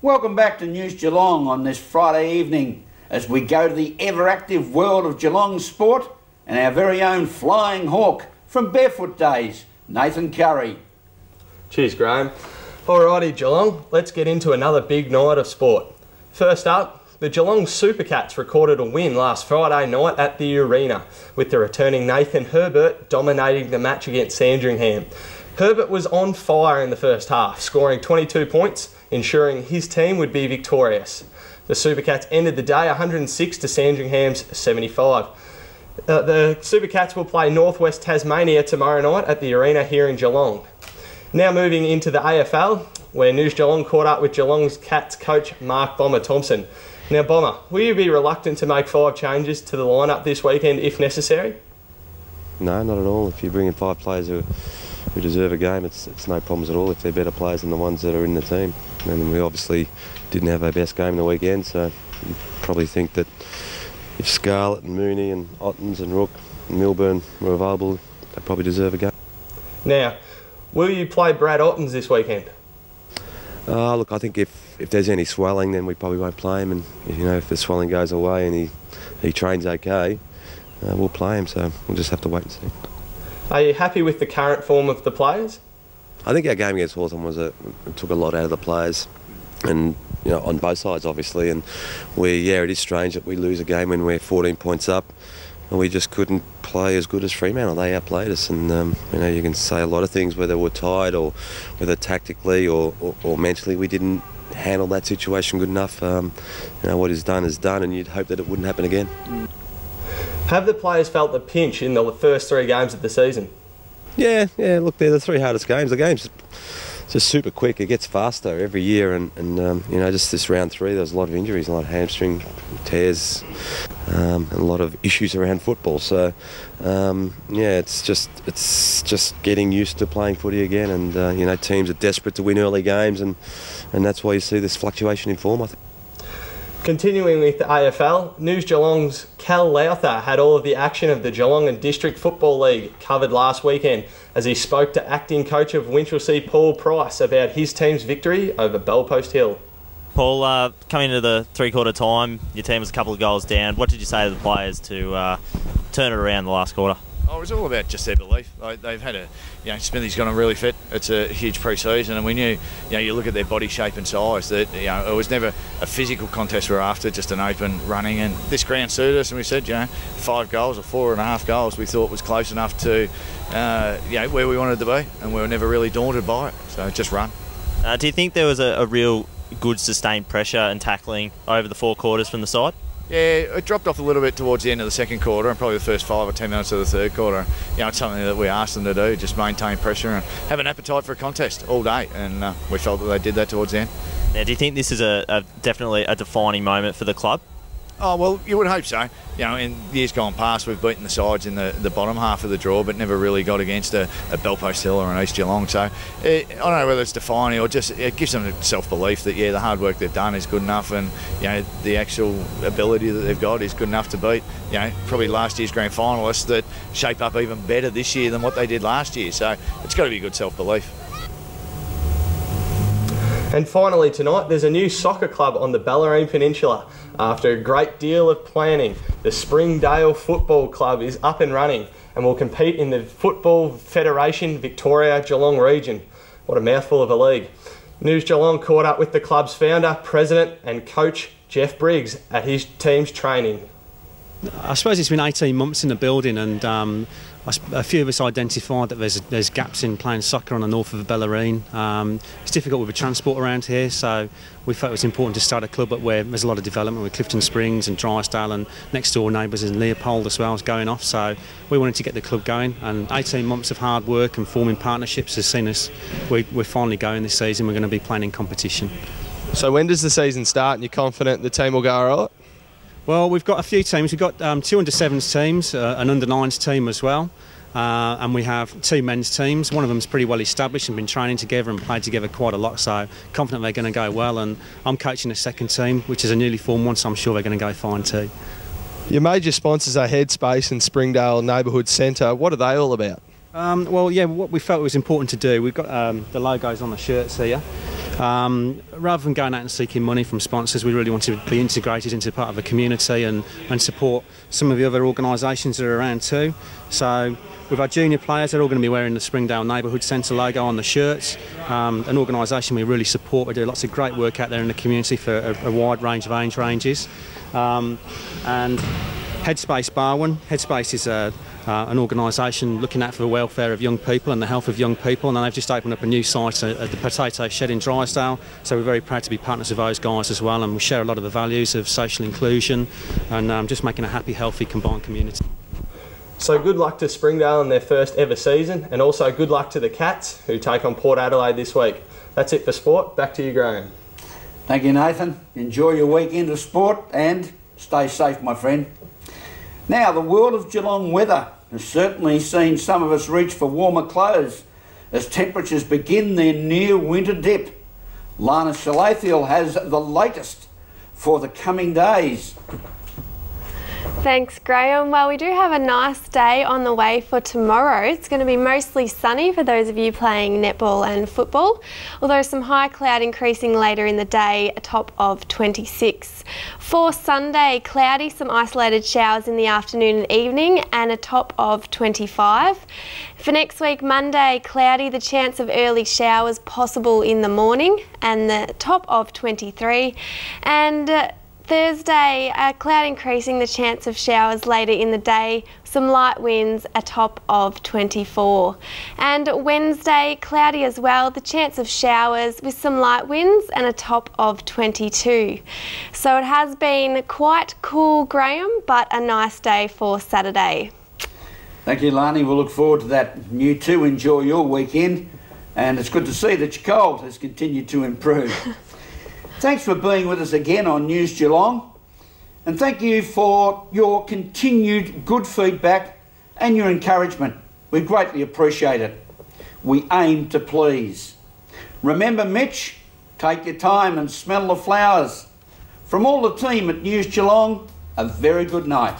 Welcome back to News Geelong on this Friday evening as we go to the ever-active world of Geelong sport and our very own flying hawk from Barefoot Days, Nathan Currie. Cheers, Graham. Alrighty, Geelong, let's get into another big night of sport. First up, the Geelong Supercats recorded a win last Friday night at the Arena, with the returning Nathan Herbert dominating the match against Sandringham. Herbert was on fire in the first half, scoring 22 points, ensuring his team would be victorious. The Supercats ended the day 106 to Sandringham's 75. The Supercats will play Northwest Tasmania tomorrow night at the Arena here in Geelong. Now moving into the AFL, where News Geelong caught up with Geelong's Cats coach Mark Bomber Thompson. Now Bomber, will you be reluctant to make 5 changes to the lineup this weekend if necessary? No, not at all. If you bring in 5 players who deserve a game, it's no problems at all if they're better players than the ones that are in the team. And we obviously didn't have our best game in the weekend, so you probably think that if Scarlett and Mooney and Ottens and Rook and Milburn were available, they probably deserve a game. Now, will you play Brad Ottens this weekend? Look, I think if there's any swelling, then we probably won't play him, and if the swelling goes away and he trains okay, we'll play him, so we'll just have to wait and see. Are you happy with the current form of the players? I think our game against Hawthorn took a lot out of the players, and on both sides obviously, and it is strange that we lose a game when we're 14 points up and we just couldn't play as good as Fremantle. They outplayed us, and you can say a lot of things, whether we're tired or whether tactically or mentally we didn't handle that situation good enough. What is done is done, and you'd hope that it wouldn't happen again. Have the players felt the pinch in the first 3 games of the season? Yeah, look, they're the 3 hardest games. The game's just super quick. It gets faster every year, and just this round 3, there was a lot of injuries, a lot of hamstring tears, and a lot of issues around football. So, it's just getting used to playing footy again, and teams are desperate to win early games, and that's why you see this fluctuation in form, I think. Continuing with the AFL, News Geelong's Cal Lowther had all of the action of the Geelong and District Football League covered last weekend as he spoke to acting coach of Winchelsea Paul Price about his team's victory over Bellpost Hill. Paul, coming into the 3/4 time, your team was a couple of goals down. What did you say to the players to turn it around the last quarter? Oh, it was all about just their belief. They've had Smithy's gotten really fit. It's a huge pre-season, and we knew, you look at their body shape and size, that it was never a physical contest we're after, just an open running. And this ground suited us, and we said, 5 goals or 4.5 goals, we thought was close enough to, where we wanted to be, and we were never really daunted by it. So just run. Do you think there was a real good sustained pressure and tackling over the 4 quarters from the side? Yeah, it dropped off a little bit towards the end of the second quarter and probably the first 5 or 10 minutes of the third quarter. It's something that we asked them to do, just maintain pressure and have an appetite for a contest all day, and we felt that they did that towards the end. Now, do you think this is definitely a defining moment for the club? Oh, well, you would hope so. In years gone past, we've beaten the sides in the bottom half of the draw, but never really got against a Bellpost Hill or an East Geelong. So I don't know whether it's defining or just it gives them self-belief that, the hard work they've done is good enough, and, the actual ability that they've got is good enough to beat, probably last year's grand finalists that shape up even better this year than what they did last year. So it's got to be good self-belief. And finally tonight, there's a new soccer club on the Bellarine Peninsula. After a great deal of planning, the Springdale Football Club is up and running and will compete in the Football Federation Victoria Geelong region. What a mouthful of a league. News Geelong caught up with the club's founder, president and coach Jeff Briggs at his team's training. I suppose it's been 18 months in the building, and a few of us identified that there's gaps in playing soccer on the north of Bellarine. It's difficult with the transport around here, so we felt it was important to start a club up where there's a lot of development with Clifton Springs and Drysdale, and next door neighbours in Leopold as well is going off. So we wanted to get the club going, and 18 months of hard work and forming partnerships has seen us. We're finally going this season. We're going to be playing in competition. So when does the season start, and you're confident the team will go all right? Well, we've got a few teams. We've got 2 under-7s teams, an under-9s team as well, and we have 2 men's teams. One of them's pretty well established and been training together and played together quite a lot, so confident they're going to go well. And I'm coaching the second team, which is a newly formed one, so I'm sure they're going to go fine too. Your major sponsors are Headspace and Springdale Neighbourhood Centre. What are they all about? Well, yeah, what we felt was important to do, we've got the logos on the shirts here. Rather than going out and seeking money from sponsors, we really want to be integrated into part of the community and support some of the other organisations that are around too. So with our junior players, they're all going to be wearing the Springdale Neighbourhood Centre logo on the shirts, an organisation we really support. We do lots of great work out there in the community for a wide range of age ranges. And Headspace Barwon. Headspace is an organisation looking out for the welfare of young people and the health of young people, and they've just opened up a new site at the Potato Shed in Drysdale, so we're very proud to be partners with those guys as well, and we share a lot of the values of social inclusion and just making a happy, healthy, combined community. So good luck to Springdale in their first ever season, and also good luck to the Cats who take on Port Adelaide this week. That's it for sport. Back to you, Graham. Thank you, Nathan. Enjoy your weekend of sport and stay safe, my friend. Now, the world of Geelong weather has certainly seen some of us reach for warmer clothes as temperatures begin their near winter dip. Larni Salathiel has the latest for the coming days. Thanks, Graham. Well, we do have a nice day on the way for tomorrow. It's going to be mostly sunny for those of you playing netball and football, although some high cloud increasing later in the day, a top of 26. For Sunday, cloudy, some isolated showers in the afternoon and evening, and a top of 25. For next week, Monday, cloudy, the chance of early showers possible in the morning, and the top of 23. And Thursday, cloud increasing, the chance of showers later in the day, some light winds, a top of 24. And Wednesday, cloudy as well, the chance of showers with some light winds and a top of 22. So it has been quite cool, Graham, but a nice day for Saturday. Thank you, Larni. We'll look forward to that. You too enjoy your weekend, and it's good to see that your cold has continued to improve. Thanks for being with us again on News Geelong, and thank you for your continued good feedback and your encouragement. We greatly appreciate it. We aim to please. Remember, Mitch, take your time and smell the flowers. From all the team at News Geelong, a very good night.